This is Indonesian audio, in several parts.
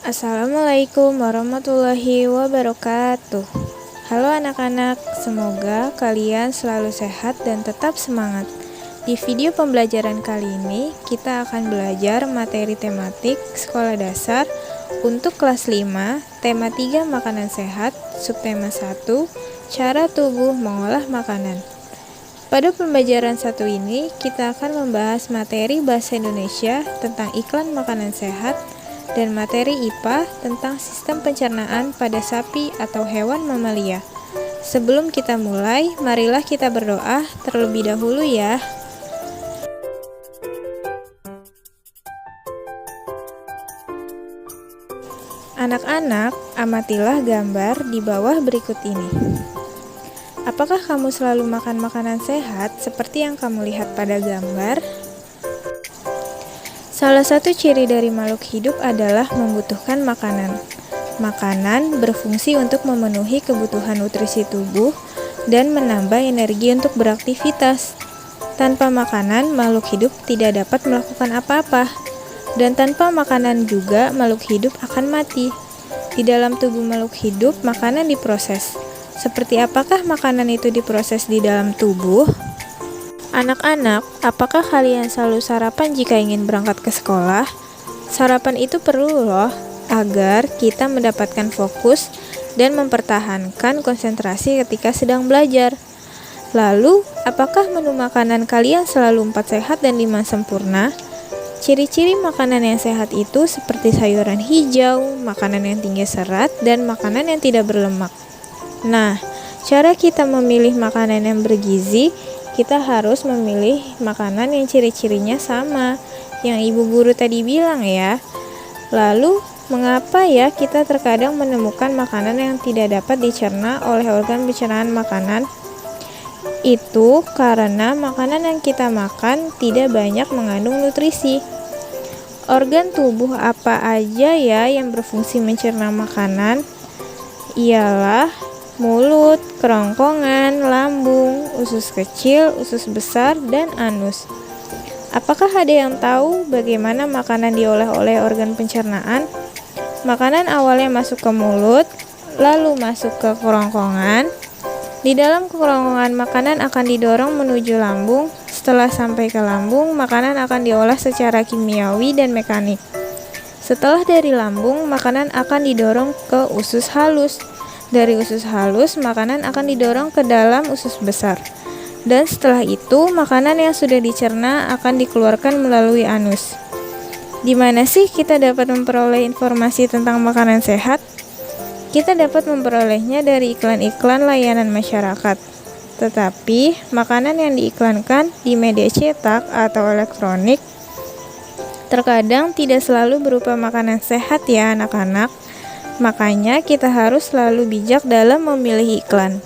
Assalamualaikum warahmatullahi wabarakatuh. Halo anak-anak, semoga kalian selalu sehat dan tetap semangat. Di video pembelajaran kali ini, kita akan belajar materi tematik sekolah dasar untuk kelas 5, tema 3 makanan sehat, subtema 1, cara tubuh mengolah makanan. Pada pembelajaran satu ini, kita akan membahas materi bahasa Indonesia tentang iklan makanan sehat dan materi IPA tentang sistem pencernaan pada sapi atau hewan mamalia. Sebelum kita mulai, marilah kita berdoa terlebih dahulu ya. Anak-anak, amatilah gambar di bawah berikut ini. Apakah kamu selalu makan makanan sehat seperti yang kamu lihat pada gambar? Salah satu ciri dari makhluk hidup adalah membutuhkan makanan. Makanan berfungsi untuk memenuhi kebutuhan nutrisi tubuh dan menambah energi untuk beraktivitas. Tanpa makanan, makhluk hidup tidak dapat melakukan apa-apa. Dan tanpa makanan juga, makhluk hidup akan mati. Di dalam tubuh makhluk hidup, makanan diproses. Seperti apakah makanan itu diproses di dalam tubuh? Anak-anak, apakah kalian selalu sarapan jika ingin berangkat ke sekolah? Sarapan itu perlu loh, agar kita mendapatkan fokus dan mempertahankan konsentrasi ketika sedang belajar. Lalu, apakah menu makanan kalian selalu 4 sehat dan 5 sempurna? Ciri-ciri makanan yang sehat itu seperti sayuran hijau, makanan yang tinggi serat, dan makanan yang tidak berlemak. Nah, cara kita memilih makanan yang bergizi, kita harus memilih makanan yang ciri-cirinya sama, yang ibu guru tadi bilang ya. Lalu, mengapa ya kita terkadang menemukan makanan yang tidak dapat dicerna oleh organ pencernaan makanan? Itu karena makanan yang kita makan tidak banyak mengandung nutrisi. Organ tubuh apa aja ya yang berfungsi mencerna makanan? Ialah mulut, kerongkongan, lambung, usus kecil, usus besar, dan anus. Apakah ada yang tahu bagaimana makanan diolah oleh organ pencernaan? Makanan awalnya masuk ke mulut, lalu masuk ke kerongkongan. Di dalam kerongkongan, makanan akan didorong menuju lambung. Setelah sampai ke lambung, makanan akan diolah secara kimiawi dan mekanik. Setelah dari lambung, makanan akan didorong ke usus halus. Dari usus halus, makanan akan didorong ke dalam usus besar. Dan setelah itu, makanan yang sudah dicerna akan dikeluarkan melalui anus. Di mana sih kita dapat memperoleh informasi tentang makanan sehat? Kita dapat memperolehnya dari iklan-iklan layanan masyarakat. Tetapi, makanan yang diiklankan di media cetak atau elektronik terkadang tidak selalu berupa makanan sehat ya anak-anak. Makanya kita harus selalu bijak dalam memilih iklan.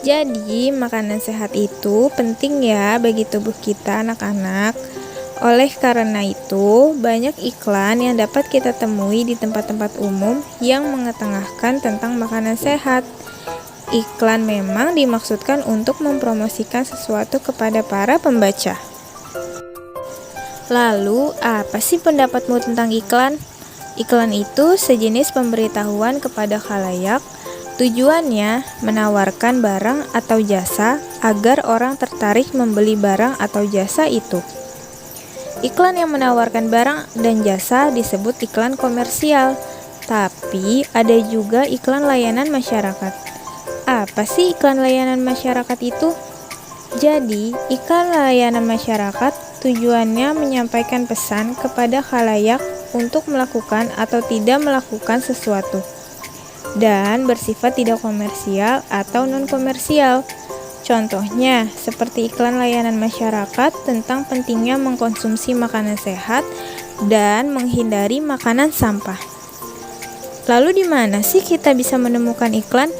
Jadi, makanan sehat itu penting ya bagi tubuh kita anak-anak. Oleh karena itu, banyak iklan yang dapat kita temui di tempat-tempat umum yang mengetengahkan tentang makanan sehat. Iklan memang dimaksudkan untuk mempromosikan sesuatu kepada para pembaca. Lalu, apa sih pendapatmu tentang iklan? Iklan itu sejenis pemberitahuan kepada khalayak. Tujuannya menawarkan barang atau jasa agar orang tertarik membeli barang atau jasa itu. Iklan yang menawarkan barang dan jasa disebut iklan komersial. Tapi ada juga iklan layanan masyarakat. Apa sih iklan layanan masyarakat itu? Jadi, iklan layanan masyarakat tujuannya menyampaikan pesan kepada khalayak untuk melakukan atau tidak melakukan sesuatu dan bersifat tidak komersial atau non-komersial. Contohnya, seperti iklan layanan masyarakat tentang pentingnya mengkonsumsi makanan sehat dan menghindari makanan sampah. Lalu di mana sih kita bisa menemukan iklan?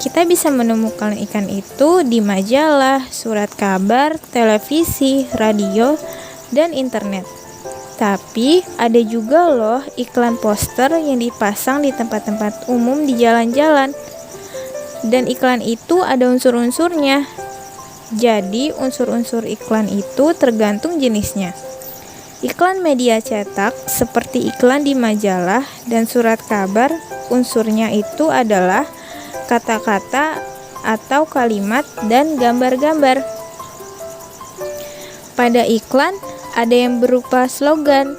Kita bisa menemukan iklan itu di majalah, surat kabar, televisi, radio, dan internet. Tapi ada juga loh iklan poster yang dipasang di tempat-tempat umum di jalan-jalan. Dan iklan itu ada unsur-unsurnya. Jadi unsur-unsur iklan itu tergantung jenisnya. Iklan media cetak seperti iklan di majalah dan surat kabar, unsurnya itu adalah kata-kata atau kalimat dan gambar-gambar. Pada iklan ada yang berupa slogan.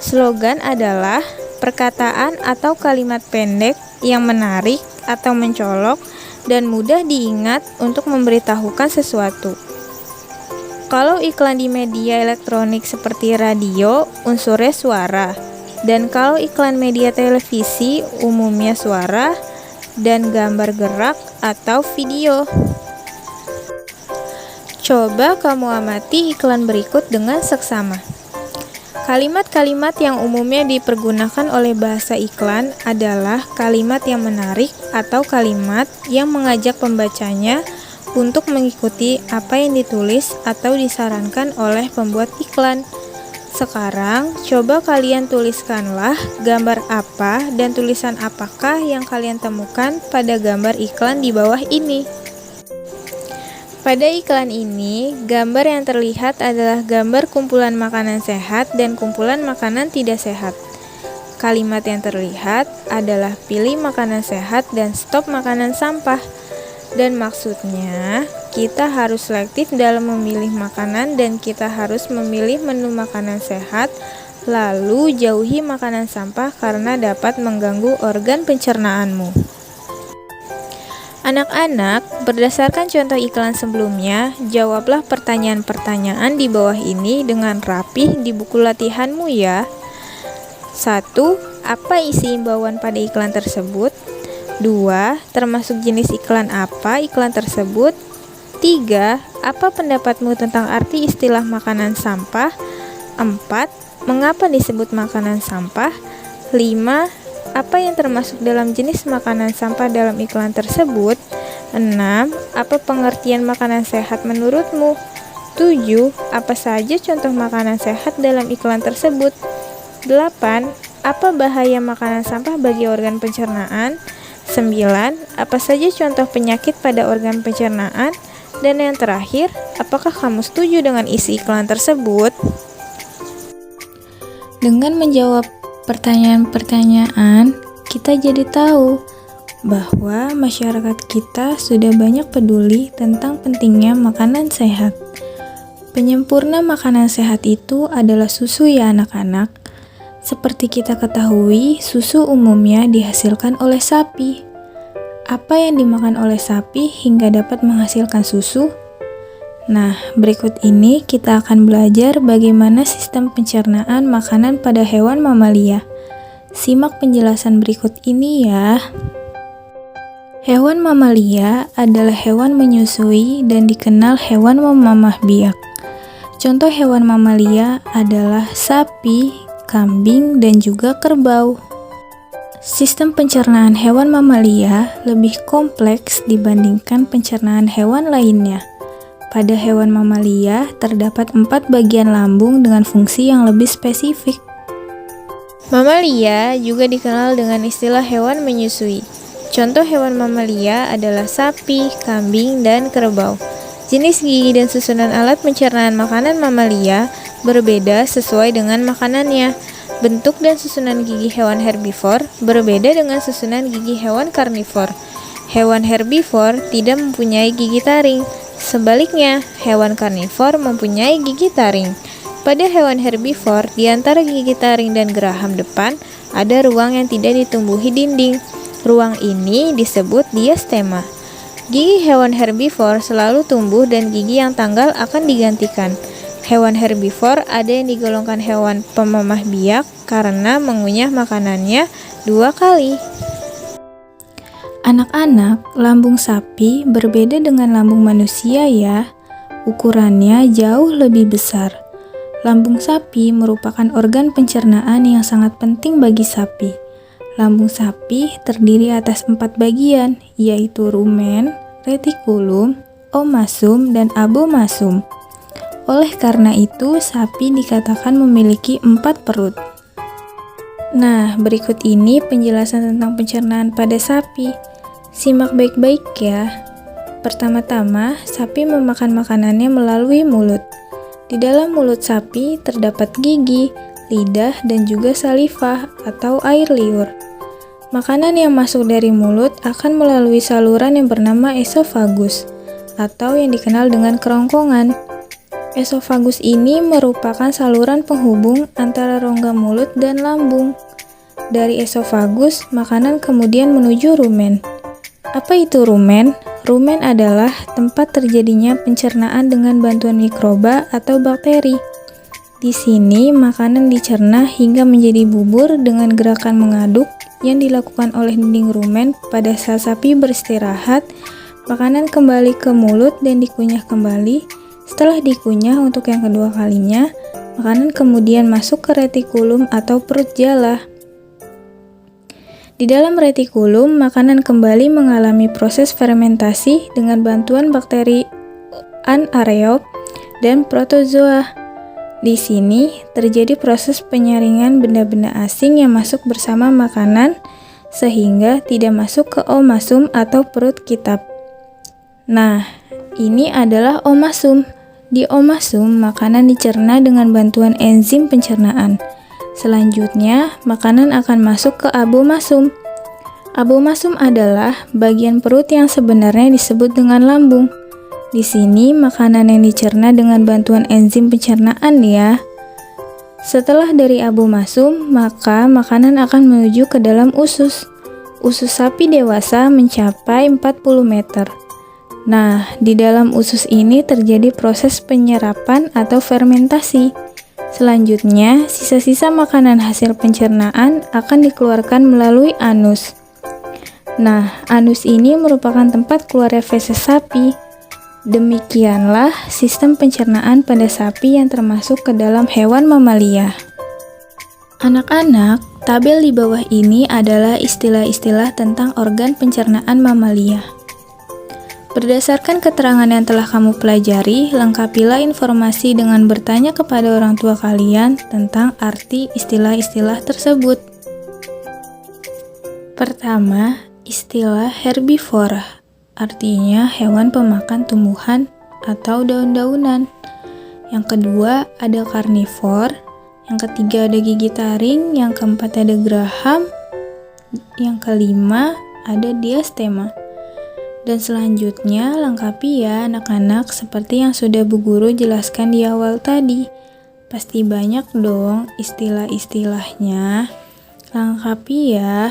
Slogan adalah perkataan atau kalimat pendek yang menarik atau mencolok dan mudah diingat untuk memberitahukan sesuatu. Kalau iklan di media elektronik seperti radio, unsurnya suara. Dan kalau iklan media televisi, umumnya suara dan gambar gerak atau video. Coba kamu amati iklan berikut dengan seksama. Kalimat-kalimat yang umumnya dipergunakan oleh bahasa iklan adalah kalimat yang menarik atau kalimat yang mengajak pembacanya untuk mengikuti apa yang ditulis atau disarankan oleh pembuat iklan. Sekarang, coba kalian tuliskanlah gambar apa dan tulisan apakah yang kalian temukan pada gambar iklan di bawah ini. Pada iklan ini, gambar yang terlihat adalah gambar kumpulan makanan sehat dan kumpulan makanan tidak sehat. Kalimat yang terlihat adalah pilih makanan sehat dan stop makanan sampah. Dan maksudnya, kita harus selektif dalam memilih makanan dan kita harus memilih menu makanan sehat, lalu jauhi makanan sampah karena dapat mengganggu organ pencernaanmu. Anak-anak, berdasarkan contoh iklan sebelumnya, jawablah pertanyaan-pertanyaan di bawah ini dengan rapih di buku latihanmu ya. 1. Apa isi imbauan pada iklan tersebut? 2. Termasuk jenis iklan apa iklan tersebut? 3. Apa pendapatmu tentang arti istilah makanan sampah? 4. Mengapa disebut makanan sampah? 5. Apa yang termasuk dalam jenis makanan sampah dalam iklan tersebut? 6. Apa pengertian makanan sehat menurutmu? 7. Apa saja contoh makanan sehat dalam iklan tersebut? 8. Apa bahaya makanan sampah bagi organ pencernaan? 9. Apa saja contoh penyakit pada organ pencernaan? Dan yang terakhir, apakah kamu setuju dengan isi iklan tersebut? Dengan menjawab pertanyaan-pertanyaan, kita jadi tahu bahwa masyarakat kita sudah banyak peduli tentang pentingnya makanan sehat. Penyempurna makanan sehat itu adalah susu ya anak-anak. Seperti kita ketahui, susu umumnya dihasilkan oleh sapi. Apa yang dimakan oleh sapi hingga dapat menghasilkan susu? Nah, berikut ini kita akan belajar bagaimana sistem pencernaan makanan pada hewan mamalia. Simak penjelasan berikut ini ya. Hewan mamalia adalah hewan menyusui dan dikenal hewan memamah biak. Contoh hewan mamalia adalah sapi, kambing, dan juga kerbau. Sistem pencernaan hewan mamalia lebih kompleks dibandingkan pencernaan hewan lainnya. Pada hewan mamalia terdapat 4 bagian lambung dengan fungsi yang lebih spesifik. Mamalia juga dikenal dengan istilah hewan menyusui. Contoh hewan mamalia adalah sapi, kambing, dan kerbau. Jenis gigi dan susunan alat pencernaan makanan mamalia berbeda sesuai dengan makanannya. Bentuk dan susunan gigi hewan herbivor berbeda dengan susunan gigi hewan karnivor. Hewan herbivor tidak mempunyai gigi taring. Sebaliknya, hewan karnivor mempunyai gigi taring. Pada hewan herbivor, di antara gigi taring dan geraham depan, ada ruang yang tidak ditumbuhi dinding. Ruang ini disebut diastema. Gigi hewan herbivor selalu tumbuh dan gigi yang tanggal akan digantikan. Hewan herbivor ada yang digolongkan hewan pemamah biak karena mengunyah makanannya 2 kali. Anak-anak, lambung sapi berbeda dengan lambung manusia ya. Ukurannya jauh lebih besar. Lambung sapi merupakan organ pencernaan yang sangat penting bagi sapi. Lambung sapi terdiri atas 4 bagian, yaitu rumen, retikulum, omasum, dan abomasum. Oleh karena itu, sapi dikatakan memiliki 4 perut. Nah, berikut ini penjelasan tentang pencernaan pada sapi. Simak baik-baik ya. Pertama-tama, sapi memakan makanannya melalui mulut. Di dalam mulut sapi terdapat gigi, lidah, dan juga saliva atau air liur. Makanan yang masuk dari mulut akan melalui saluran yang bernama esofagus atau yang dikenal dengan kerongkongan. Esofagus ini merupakan saluran penghubung antara rongga mulut dan lambung. Dari esofagus, makanan kemudian menuju rumen. Apa itu rumen? Rumen adalah tempat terjadinya pencernaan dengan bantuan mikroba atau bakteri. Di sini, makanan dicerna hingga menjadi bubur dengan gerakan mengaduk yang dilakukan oleh dinding rumen pada saat sapi beristirahat. Makanan kembali ke mulut dan dikunyah kembali. Setelah dikunyah untuk yang kedua kalinya, makanan kemudian masuk ke retikulum atau perut jala. Di dalam retikulum, makanan kembali mengalami proses fermentasi dengan bantuan bakteri anaerob dan protozoa. Di sini terjadi proses penyaringan benda-benda asing yang masuk bersama makanan sehingga tidak masuk ke omasum atau perut kitab. Nah, ini adalah omasum. Di omasum, makanan dicerna dengan bantuan enzim pencernaan. Selanjutnya, makanan akan masuk ke abomasum. Abomasum adalah bagian perut yang sebenarnya disebut dengan lambung. Di sini, makanan yang dicerna dengan bantuan enzim pencernaan ya. Setelah dari abomasum, maka makanan akan menuju ke dalam usus. Usus sapi dewasa mencapai 40 meter. Nah, di dalam usus ini terjadi proses penyerapan atau fermentasi. Selanjutnya, sisa-sisa makanan hasil pencernaan akan dikeluarkan melalui anus. Nah, anus ini merupakan tempat keluarnya feses sapi. Demikianlah sistem pencernaan pada sapi yang termasuk ke dalam hewan mamalia. Anak-anak, tabel di bawah ini adalah istilah-istilah tentang organ pencernaan mamalia. Berdasarkan keterangan yang telah kamu pelajari, lengkapilah informasi dengan bertanya kepada orang tua kalian tentang arti istilah-istilah tersebut. Pertama, istilah herbivora, artinya hewan pemakan tumbuhan atau daun-daunan. Yang kedua, ada karnivor. Yang ketiga, ada gigi taring. Yang keempat, ada geraham. Yang kelima, ada diastema. Dan selanjutnya lengkapi ya anak-anak seperti yang sudah Bu Guru jelaskan di awal tadi. Pasti banyak dong istilah-istilahnya. Lengkapi ya.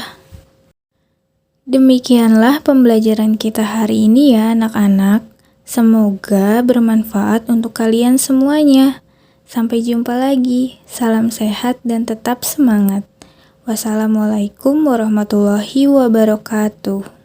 Demikianlah pembelajaran kita hari ini ya anak-anak. Semoga bermanfaat untuk kalian semuanya. Sampai jumpa lagi. Salam sehat dan tetap semangat. Wassalamualaikum warahmatullahi wabarakatuh.